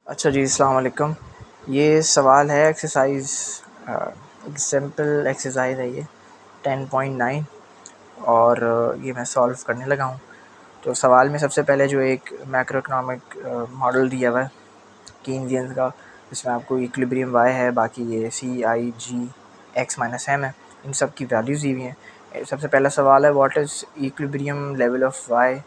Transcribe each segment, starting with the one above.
अच्छा जी, अस्सलाम वालेकुम। ये सवाल है एक्सरसाइज, एक सिंपल एक्सरसाइज है ये 10.9 और ये मैं सॉल्व करने लगा हूँ। तो सवाल में सबसे पहले जो एक मैक्रो इकोनॉमिक मॉडल दिया हुआ है कीनजियंस का, जिसमें आपको इक्विलिब्रियम वाई है, बाकी ये सी आई जी एक्स माइनस एम है, इन सब की वैल्यूज़ दी हुई हैं। सबसे पहला सवाल है what is equilibrium level of Y.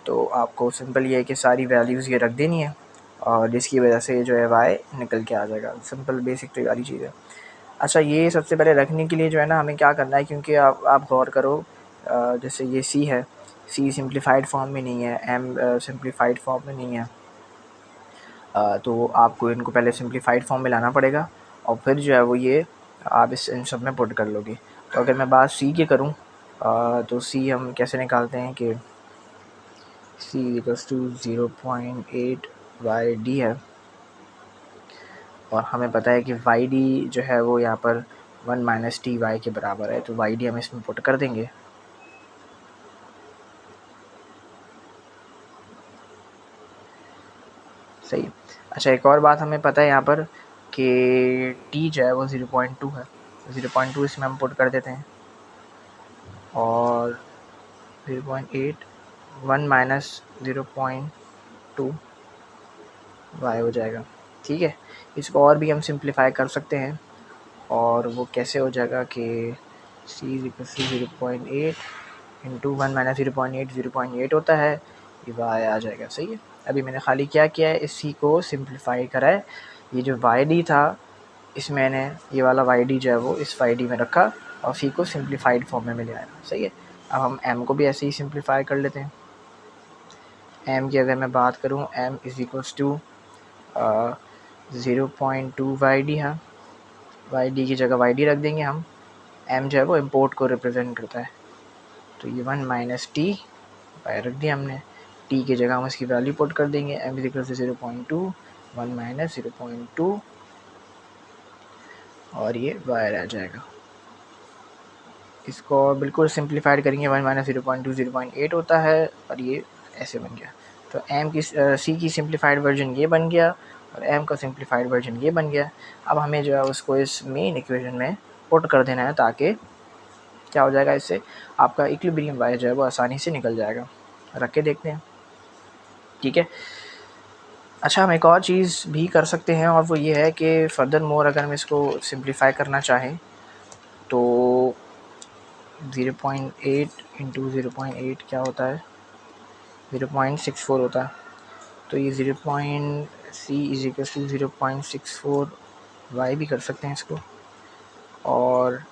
तो आपको सिंपल ये है कि सारी वैल्यूज़ ये रख देनी है और जिसकी वजह से जो है वाई निकल के आ जाएगा। सिंपल बेसिक तो वाली चीज़ है। अच्छा, ये सबसे पहले रखने के लिए जो है ना हमें क्या करना है, क्योंकि आप गौर करो, जैसे ये सी है, सी सिंप्लीफाइड फॉर्म में नहीं है, एम सिंप्लीफाइड फॉर्म में नहीं है। तो आपको इनको पहले सिंप्लीफाइड फॉर्म में लाना पड़ेगा और फिर जो है वो ये आप इन सब में पुट कर लोगे। तो अगर मैं बात सी की करूँ, तो सी हम कैसे निकालते हैं कि सी इक्वल्स टू 0.8 वाई डी है और हमें पता है कि वाई डी जो है वो यहाँ पर 1 माइनस टी वाई के बराबर है। तो वाई डी हम इसमें पुट कर देंगे। सही है। अच्छा, एक और बात हमें पता है यहाँ पर कि टी जो है वो 0.2 है। 0.2 इसमें हम पुट कर देते हैं और 0.8 1 माइनस 0.2 वाई हो जाएगा। ठीक है, इसको और भी हम सिंप्लीफाई कर सकते हैं और वो कैसे हो जाएगा कि सी इक्वल टू 0.8 इंटू 1 माइनस 0.8 होता है, ये वाई आ जाएगा। सही है। अभी मैंने खाली क्या किया है, इस सी को सिंप्लीफाई करा है। ये जो वाई डी था, इस मैंने ये वाला वाई डी जो है वो इस वाई डी में रखा और सी को सिंप्लीफाइड फॉर्म में ले आया। सही है। अब हम एम को भी ऐसे ही सिंप्लीफाई कर लेते हैं। एम की अगर मैं बात करूँ, M is equals to 0.2 Y D है। वाई डी की जगह वाई डी रख देंगे हम। एम जो है वो इम्पोर्ट को रिप्रेजेंट करता है, तो ये 1 माइनस टी वाई रख दिया हमने। टी की जगह हम इसकी वैल्यू पुट कर देंगे, M is equal to 0.2 1 minus 0.2 और ये वाई आ जाएगा। इसको बिल्कुल सिंप्लीफाइड करेंगे, 1 माइनस 0.2 0.8 होता है और ये ऐसे बन गया। तो एम की सी की सिंप्लीफाइड वर्जन ये बन गया और एम का सिंप्लीफाइड वर्जन ये बन गया। अब हमें जो है उसको इस मेन इक्वेशन में पुट कर देना है, ताकि क्या हो जाएगा, इससे आपका इक्विलिब्रियम वाई जो है वो आसानी से निकल जाएगा। रख के देखते हैं। ठीक है। अच्छा, हम एक और चीज़ भी कर सकते हैं और वो ये है कि फर्दर मोर अगर हम इसको सिंप्लीफाई करना चाहें तो 0.8 इंटू 0.8 क्या होता है, 0.64 होता है। तो ये 0. सी इज इक्वल टू 0.64 वाई भी कर सकते हैं इसको। और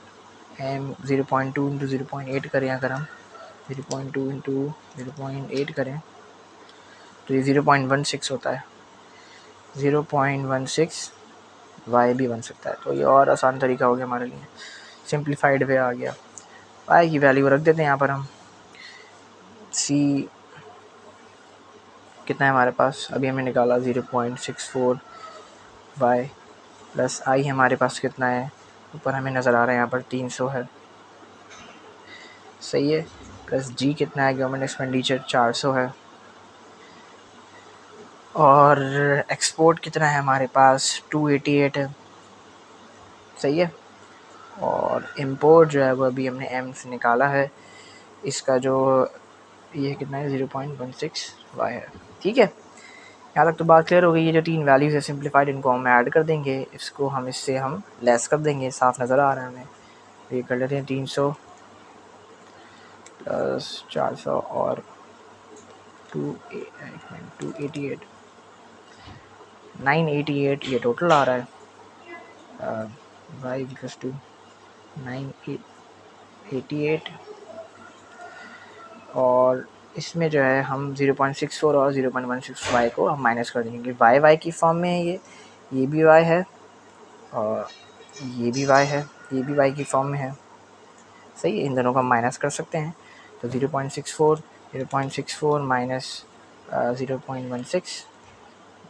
एम 0.2 इंटू 0.8 करें, अगर हम 0.2 इंटू 0.8 करें तो ये 0.16 होता है। 0.16 वाई भी बन सकता है। तो ये और आसान तरीका हो गया हमारे लिए, सिंप्लीफाइड वे आ गया। वाई की वैल्यू रख देते हैं यहाँ पर हम। सी कितना है हमारे पास, अभी हमें निकाला 0.64 वाई प्लस आई हमारे पास कितना है, ऊपर हमें नज़र आ रहा है यहाँ पर 300 है। सही है। प्लस जी कितना है, गवर्नमेंट एक्सपेंडिचर 400 है। और एक्सपोर्ट कितना है हमारे पास, 288 है। सही है। और इंपोर्ट जो है वो अभी हमने एम से निकाला है, इसका जो ये कितना है 0.16 वाई है। ठीक है, यहाँ तक तो बात क्लियर हो गई। ये जो तीन वैल्यूज़ है सिंप्लीफाइड, इनको हम ऐड कर देंगे, इसको हम इससे हम लेस कर देंगे, साफ नज़र आ रहा है हमें। ये कर लेते हैं 300 प्लस 400 और 288 988 ये टोटल आ रहा है। वाई इक्वल्स टू 988 और इसमें जो है हम 0.64 और 0.16 वाई को हम माइनस कर देंगे। वाई वाई की फॉर्म में है, ये भी वाई है और ये भी वाई है, ये भी वाई की फॉर्म में है। सही है, इन दोनों को हम माइनस कर सकते हैं। तो 0.64 माइनस 0.16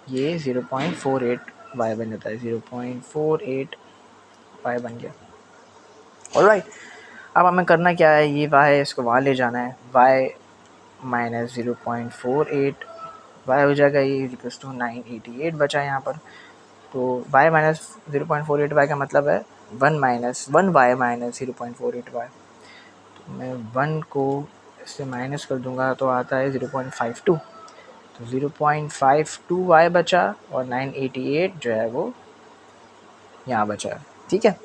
ये 0.48 वाई बन जाता है। 0.48 वाई बन गया। ऑलराइट, अब हमें करना क्या है, ये वाई है, इसको वहाँ ले जाना है। वाई माइनस 0.48 y हो जाएगा ये इक्वल्स टू 988 बचा यहाँ पर। तो y माइनस 0.48 y का मतलब है 1 माइनस 1 y माइनस 0.48 y। तो मैं 1 को इससे माइनस कर दूंगा तो आता है 0.52। तो 0.52 y बचा और 988 जो है वो यहाँ बचा है। ठीक है,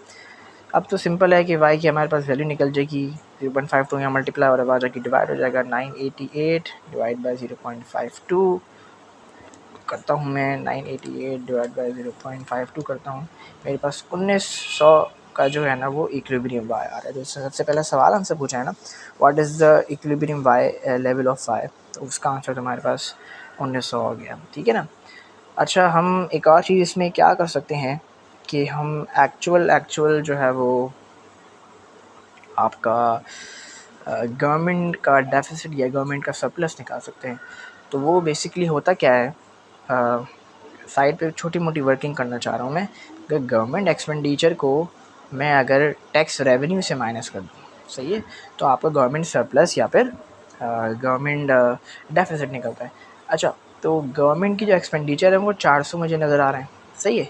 अब तो सिंपल है कि y की हमारे पास वैल्यू निकल जाएगी 0.52 यहाँ मल्टीप्लाई और आ जाके डिवाइड हो जाएगा 988 डिवाइड बाई 0.52 करता हूँ मैं। 988 डिवाइड बाई 0.52 करता हूँ, मेरे पास 1900 का जो है ना वो इक्विलिब्रियम y आ रहा है। तो सबसे पहला सवाल हमसे पूछा है ना what is the equilibrium y level of y, तो उसका आंसर तुम्हारे पास 1900 हो गया। ठीक है ना। अच्छा, हम एक और चीज़ इसमें क्या कर सकते हैं कि हम एक्चुअल जो है वो आपका गवर्नमेंट का डेफिसिट या गवर्नमेंट का सरप्लस निकाल सकते हैं। तो वो बेसिकली होता क्या है, साइड पे छोटी मोटी वर्किंग करना चाह रहा हूँ मैं। अगर गवर्नमेंट एक्सपेंडिचर को मैं अगर टैक्स रेवेन्यू से माइनस कर दूँ, सही है, तो आपका गवर्नमेंट सरप्लस या फिर गवर्नमेंट डेफिसिट निकलता है। अच्छा, तो गवर्नमेंट की जो एक्सपेंडिचर है वो 400 मुझे नज़र आ रहे हैं, सही है,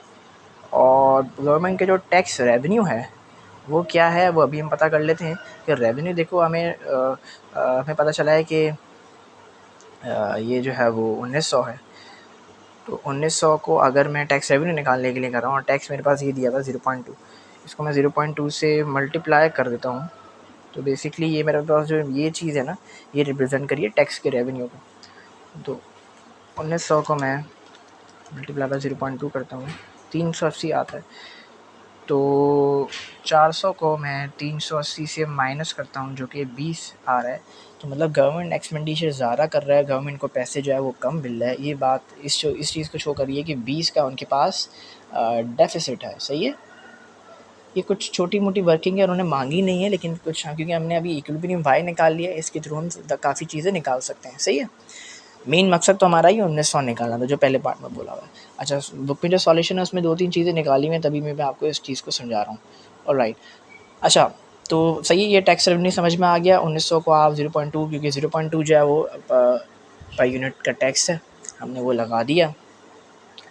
और गवर्नमेंट के जो टैक्स रेवेन्यू है वो क्या है वो अभी हम पता कर लेते हैं। कि रेवेन्यू देखो हमें पता चला है कि ये जो है वो 1900 है। तो 1900 को अगर मैं टैक्स रेवेन्यू निकालने के लिए कर रहा हूँ और टैक्स मेरे पास ये दिया था 0.2, इसको मैं 0.2 से मल्टीप्लाई कर देता हूँ। तो बेसिकली ये मेरे पास जो ये चीज़ है ना ये रिप्रेजेंट करिए टैक्स के रेवेन्यू को। तो 1900 को मैं मल्टीप्लाई बाय 0.2 करता हूँ, 380 आता है। तो 400 को मैं 380 से माइनस करता हूँ जो कि 20 आ रहा है। तो मतलब गवर्नमेंट एक्सपेंडिचर ज़्यादा कर रहा है, गवर्नमेंट को पैसे जो है वो कम मिल रहा है। ये बात इस चीज़ को शो कर रही है कि 20 का उनके पास डेफिसिट है, सही है। ये कुछ छोटी मोटी वर्किंग है, उन्होंने मांगी नहीं है, लेकिन कुछ क्योंकि हमने अभी इक्विलिब्रियम वाई निकाल लिया है, इसके थ्रू हम काफ़ी चीज़ें निकाल सकते हैं, सही है। मेन मकसद तो हमारा ही 1900 निकालना था जो पहले पार्ट में बोला हुआ है। अच्छा, बुक में जो सॉल्यूशन है उसमें 2-3 चीज़ें निकाली हुई हैं, तभी मैं आपको इस चीज़ को समझा रहा हूँ। ऑलराइट, अच्छा, तो सही है, ये टैक्स रेवेन्यू समझ में आ गया। 1900 को आप 0.2, क्योंकि 0.2 जो है वो पर यूनिट का टैक्स है, हमने वो लगा दिया।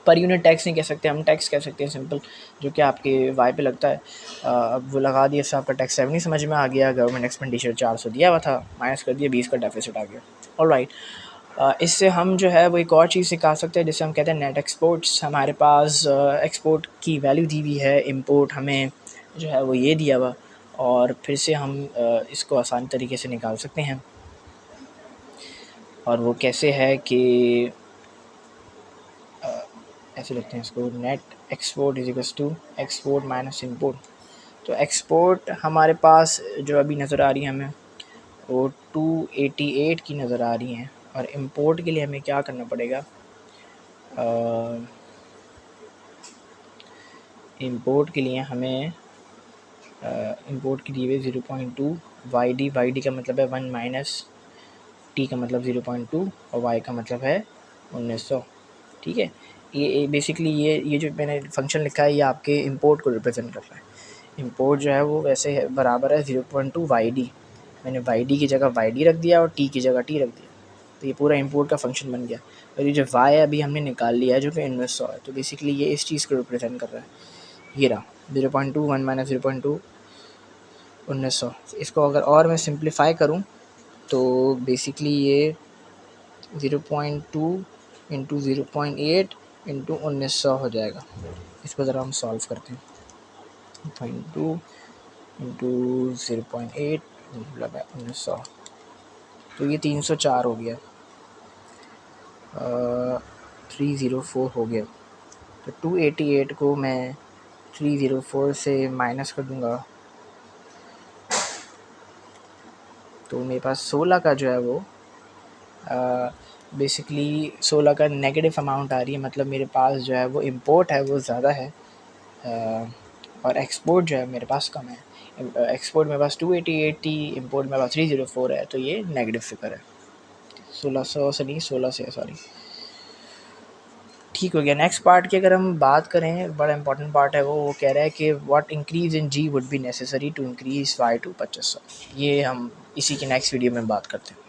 पर यूनिट टैक्स नहीं कह सकते, हम टैक्स कह सकते हैं सिंपल, जो कि आपके वाई पे लगता है। अब वो लगा दिया, इससे आपका टैक्स रेवेन्यू समझ में आ गया। गवर्नमेंट एक्सपेंडिचर 400 दिया हुआ था, माइनस कर दिया, 20 का डेफिसिट आ गया। ऑलराइट, इससे हम जो है वो एक और चीज़ निकाल सकते हैं जिसे हम कहते हैं नेट एक्सपोर्ट्स। हमारे पास एक्सपोर्ट की वैल्यू दी हुई है, इंपोर्ट हमें जो है वो ये दिया हुआ, और फिर से हम इसको आसान तरीके से निकाल सकते हैं। और वो कैसे है कि ऐसे लिखते हैं इसको, net export is equals to export minus import. तो एक्सपोर्ट हमारे पास जो अभी नज़र आ रही है हमें वो 288 की नज़र आ रही हैं, और इंपोर्ट के लिए हमें क्या करना पड़ेगा, इंपोर्ट के लिए हमें इंपोर्ट की दी हुई 0.2 वाई डी का मतलब है 1 माइनस टी का मतलब 0.2 और वाई का मतलब है 1900। ठीक है, ये बेसिकली ये जो मैंने फंक्शन लिखा है ये आपके इंपोर्ट को रिप्रेजेंट कर रहा है। इंपोर्ट जो है वो वैसे है बराबर है 0.2 वाई डी। मैंने वाई डी की जगह वाई डी रख दिया और टी की जगह टी रख दिया, तो ये पूरा इंपोर्ट का फंक्शन बन गया। और ये जो वाई अभी हमने निकाल लिया है जो कि 1900 है, तो बेसिकली ये इस चीज़ को रिप्रेजेंट कर रहा है। ये रहा 0.2 1 माइनस 0.2 1900। इसको अगर और मैं सिंप्लीफाई करूँ तो बेसिकली ये 0.2 इंटू 0.8 इंटू 1900 हो जाएगा। इसको ज़रा हम सॉल्व करते हैं। 0.2 इंटू 0.8 मतलब 1900, तो ये 304 हो गया, 304 हो गया। तो 288 को मैं 304 से माइनस कर दूंगा, तो मेरे पास 16 का जो है वो बेसिकली 16 का नेगेटिव अमाउंट आ रही है। मतलब मेरे पास जो है वो इंपोर्ट है वो ज़्यादा है, और एक्सपोर्ट जो है मेरे पास कम है। एक्सपोर्ट मेरे पास 288 थी, इंपोर्ट मेरे पास 304 है, तो ये नेगेटिव फिगर है। 1600 से नहीं 16 से, सॉरी। ठीक हो गया। नेक्स्ट पार्ट की अगर हम बात करें, बड़ा इंपॉर्टेंट पार्ट है वो कह रहा है कि what increase in G would be necessary to increase Y to 2500। ये हम इसी के नेक्स्ट वीडियो में बात करते हैं।